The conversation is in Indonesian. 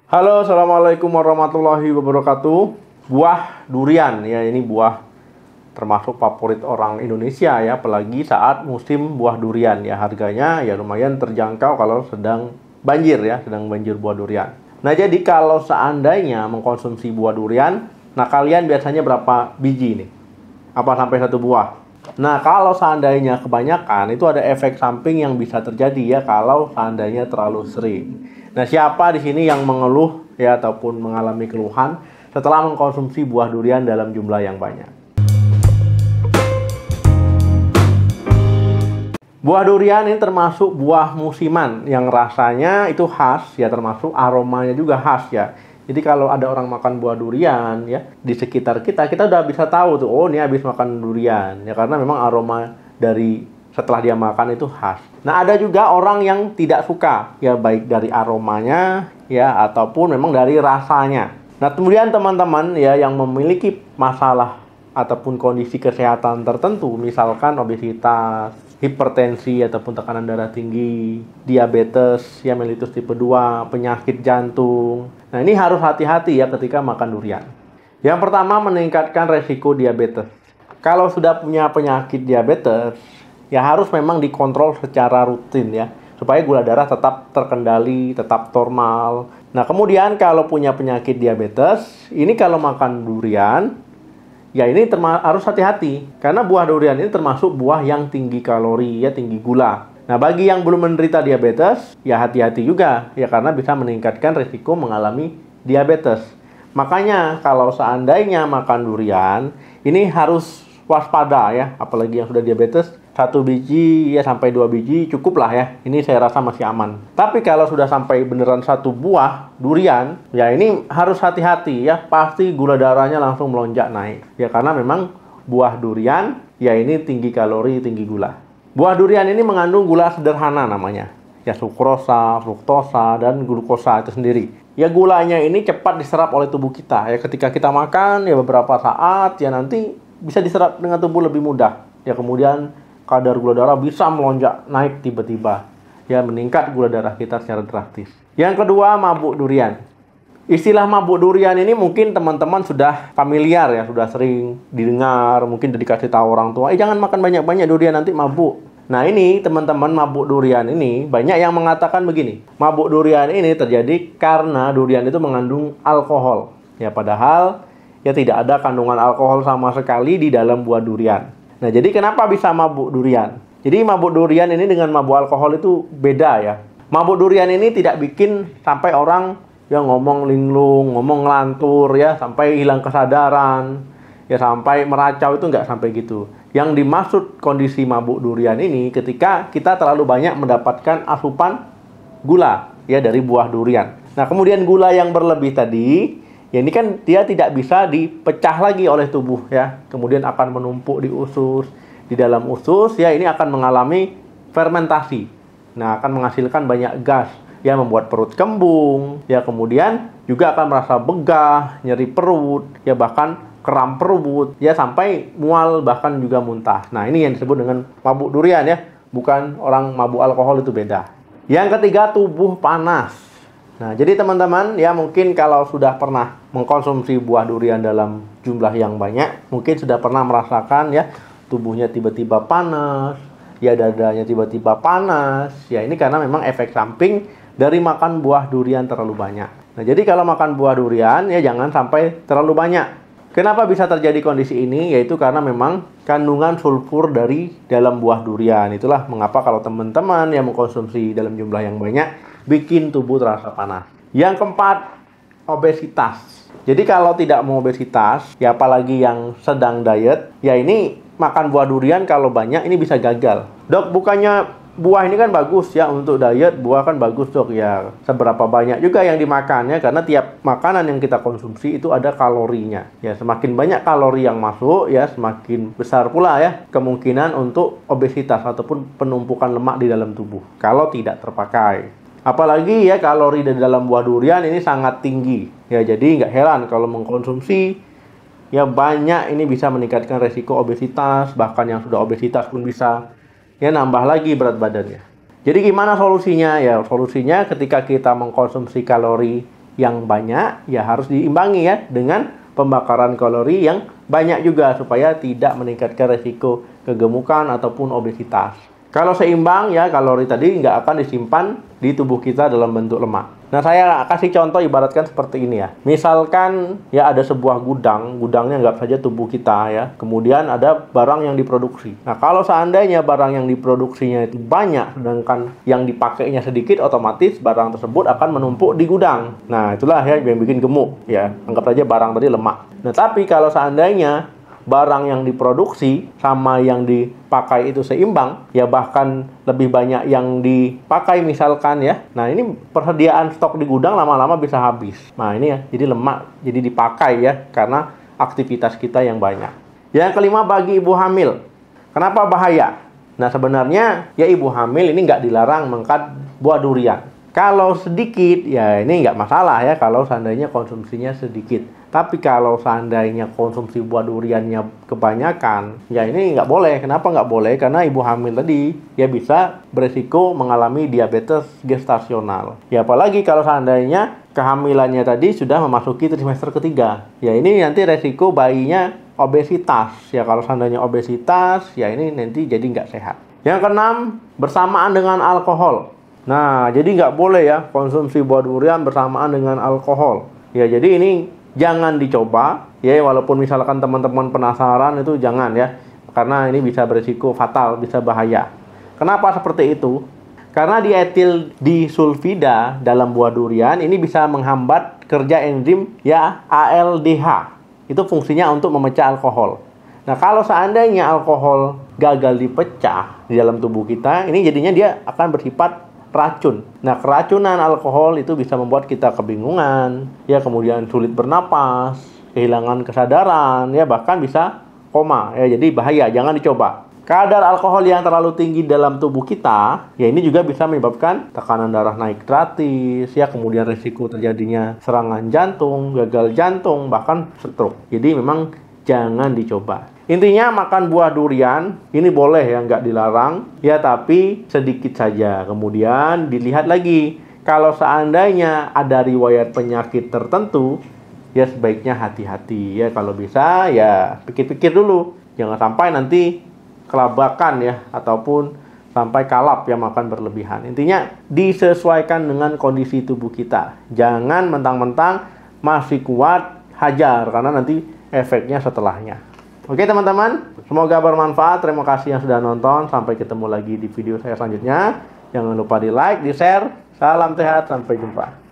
Halo, assalamualaikum warahmatullahi wabarakatuh. Buah durian ya, ini buah termasuk favorit orang Indonesia ya, apalagi saat musim buah durian ya. Harganya ya lumayan terjangkau kalau sedang banjir ya, sedang banjir buah durian. Nah, jadi kalau seandainya mengkonsumsi buah durian, nah kalian biasanya berapa biji nih? Apa sampai satu buah? Nah, kalau seandainya kebanyakan, itu ada efek samping yang bisa terjadi ya kalau seandainya terlalu sering. Nah, siapa di sini yang mengeluh ya ataupun mengalami keluhan setelah mengkonsumsi buah durian dalam jumlah yang banyak? Buah durian ini termasuk buah musiman yang rasanya itu khas ya, termasuk aromanya juga khas ya. Jadi kalau ada orang makan buah durian ya di sekitar kita, kita udah bisa tahu tuh, oh ini habis makan durian ya, karena memang aroma dari setelah dia makan itu khas. Nah, ada juga orang yang tidak suka ya, baik dari aromanya ya ataupun memang dari rasanya. Nah, kemudian teman-teman ya yang memiliki masalah ataupun kondisi kesehatan tertentu, misalkan obesitas, hipertensi ataupun tekanan darah tinggi, diabetes ya mellitus tipe 2, penyakit jantung. Nah, ini harus hati-hati ya ketika makan durian. Yang pertama, meningkatkan resiko diabetes. Kalau sudah punya penyakit diabetes, ya harus memang dikontrol secara rutin ya, supaya gula darah tetap terkendali, tetap normal. Nah, kemudian kalau punya penyakit diabetes, ini kalau makan durian, ya ini harus hati-hati, karena buah durian ini termasuk buah yang tinggi kalori ya, tinggi gula. Nah, bagi yang belum menderita diabetes, ya hati-hati juga ya, karena bisa meningkatkan risiko mengalami diabetes. Makanya kalau seandainya makan durian, ini harus waspada ya, apalagi yang sudah diabetes, 1 biji ya sampai 2 biji cukup lah ya. Ini saya rasa masih aman. Tapi kalau sudah sampai beneran 1 buah durian, ya ini harus hati-hati ya. Pasti gula darahnya langsung melonjak naik. Ya karena memang buah durian ya ini tinggi kalori, tinggi gula. Buah durian ini mengandung gula sederhana namanya. Ya sukrosa, fruktosa, dan glukosa itu sendiri. Ya gulanya ini cepat diserap oleh tubuh kita. Ya ketika kita makan ya beberapa saat ya nanti bisa diserap dengan tubuh lebih mudah. Ya kemudian kadar gula darah bisa melonjak naik tiba-tiba. Ya meningkat gula darah kita secara drastis. Yang kedua, mabuk durian. Istilah mabuk durian ini mungkin teman-teman sudah familiar ya, sudah sering didengar, mungkin udah dikasih tahu orang tua, jangan makan banyak-banyak durian nanti mabuk. Nah, ini teman-teman, mabuk durian ini banyak yang mengatakan begini. Mabuk durian ini terjadi karena durian itu mengandung alkohol. Ya padahal ya tidak ada kandungan alkohol sama sekali di dalam buah durian. Nah, jadi kenapa bisa mabuk durian? Jadi mabuk durian ini dengan mabuk alkohol itu beda ya. Mabuk durian ini tidak bikin sampai orang yang ngomong linglung, ngomong ngelantur ya, sampai hilang kesadaran, ya sampai meracau, itu nggak sampai gitu. Yang dimaksud kondisi mabuk durian ini ketika kita terlalu banyak mendapatkan asupan gula ya dari buah durian. Nah, kemudian gula yang berlebih tadi, ya ini kan dia tidak bisa dipecah lagi oleh tubuh ya. Kemudian akan menumpuk di usus. Di dalam usus ya ini akan mengalami fermentasi. Nah, akan menghasilkan banyak gas yang membuat perut kembung. Ya kemudian juga akan merasa begah, nyeri perut, ya bahkan kram perut, ya sampai mual bahkan juga muntah. Nah, ini yang disebut dengan mabuk durian ya. Bukan orang mabuk alkohol, itu beda. Yang ketiga, tubuh panas. Nah, jadi teman-teman ya mungkin kalau sudah pernah mengkonsumsi buah durian dalam jumlah yang banyak, mungkin sudah pernah merasakan ya tubuhnya tiba-tiba panas, ya dadanya tiba-tiba panas. Ya ini karena memang efek samping dari makan buah durian terlalu banyak. Nah, jadi kalau makan buah durian ya jangan sampai terlalu banyak. Kenapa bisa terjadi kondisi ini? Yaitu karena memang kandungan sulfur dari dalam buah durian. Itulah mengapa kalau teman-teman yang mengkonsumsi dalam jumlah yang banyak bikin tubuh terasa panas. Yang keempat, obesitas. Jadi kalau tidak mau obesitas, ya apalagi yang sedang diet, ya ini makan buah durian kalau banyak ini bisa gagal. Dok, bukannya buah ini kan bagus ya untuk diet, buah kan bagus dok. Ya seberapa banyak juga yang dimakannya, karena tiap makanan yang kita konsumsi itu ada kalorinya. Ya semakin banyak kalori yang masuk ya semakin besar pula ya kemungkinan untuk obesitas ataupun penumpukan lemak di dalam tubuh kalau tidak terpakai. Apalagi ya kalori di dalam buah durian ini sangat tinggi. Ya jadi nggak heran kalau mengkonsumsi ya banyak, ini bisa meningkatkan resiko obesitas, bahkan yang sudah obesitas pun bisa ya nambah lagi berat badannya. Jadi gimana solusinya? Ya solusinya ketika kita mengkonsumsi kalori yang banyak, ya harus diimbangi ya dengan pembakaran kalori yang banyak juga supaya tidak meningkatkan resiko kegemukan ataupun obesitas. Kalau seimbang ya kalori tadi nggak akan disimpan di tubuh kita dalam bentuk lemak. Nah, saya kasih contoh ibaratkan seperti ini ya. Misalkan ya ada sebuah gudang, gudangnya nggak saja tubuh kita ya. Kemudian ada barang yang diproduksi. Nah, kalau seandainya barang yang diproduksinya itu banyak, sedangkan yang dipakainya sedikit, otomatis barang tersebut akan menumpuk di gudang. Nah, itulah ya yang bikin gemuk ya. Anggap saja barang tadi lemak. Nah, tapi kalau seandainya barang yang diproduksi sama yang dipakai itu seimbang, ya bahkan lebih banyak yang dipakai misalkan ya. Nah, ini persediaan stok di gudang lama-lama bisa habis. Nah, ini ya, jadi lemak, jadi dipakai ya, karena aktivitas kita yang banyak. Yang kelima, bagi ibu hamil. Kenapa bahaya? Nah, sebenarnya ya ibu hamil ini nggak dilarang makan buah durian. Kalau sedikit, ya ini nggak masalah ya kalau seandainya konsumsinya sedikit. Tapi kalau seandainya konsumsi buah duriannya kebanyakan, ya ini nggak boleh. Kenapa nggak boleh? Karena ibu hamil tadi ya bisa beresiko mengalami diabetes gestasional. Ya apalagi kalau seandainya kehamilannya tadi sudah memasuki trimester ketiga. Ya ini nanti resiko bayinya obesitas. Ya kalau seandainya obesitas, ya ini nanti jadi nggak sehat. Yang keenam, bersamaan dengan alkohol. Nah, jadi nggak boleh ya konsumsi buah durian bersamaan dengan alkohol. Ya jadi ini jangan dicoba ya, walaupun misalkan teman-teman penasaran itu jangan ya, karena ini bisa berisiko fatal, bisa bahaya. Kenapa seperti itu? Karena dietil disulfida dalam buah durian ini bisa menghambat kerja enzim ya ALDH. Itu fungsinya untuk memecah alkohol. Nah, kalau seandainya alkohol gagal dipecah di dalam tubuh kita, ini jadinya dia akan bersifat racun. Nah, keracunan alkohol itu bisa membuat kita kebingungan, ya kemudian sulit bernapas, kehilangan kesadaran, ya bahkan bisa koma. Ya, jadi bahaya, jangan dicoba. Kadar alkohol yang terlalu tinggi dalam tubuh kita, ya ini juga bisa menyebabkan tekanan darah naik drastis, ya kemudian risiko terjadinya serangan jantung, gagal jantung, bahkan stroke. Jadi memang jangan dicoba. Intinya makan buah durian ini boleh ya, nggak dilarang ya, tapi sedikit saja. Kemudian dilihat lagi, kalau seandainya ada riwayat penyakit tertentu, ya sebaiknya hati-hati ya. Kalau bisa ya pikir-pikir dulu, jangan sampai nanti kelabakan ya, ataupun sampai kalap ya makan berlebihan. Intinya disesuaikan dengan kondisi tubuh kita. Jangan mentang-mentang masih kuat hajar, karena nanti efeknya setelahnya. Oke teman-teman, semoga bermanfaat. Terima kasih yang sudah nonton. Sampai ketemu lagi di video saya selanjutnya. Jangan lupa di like, di share. Salam sehat, sampai jumpa.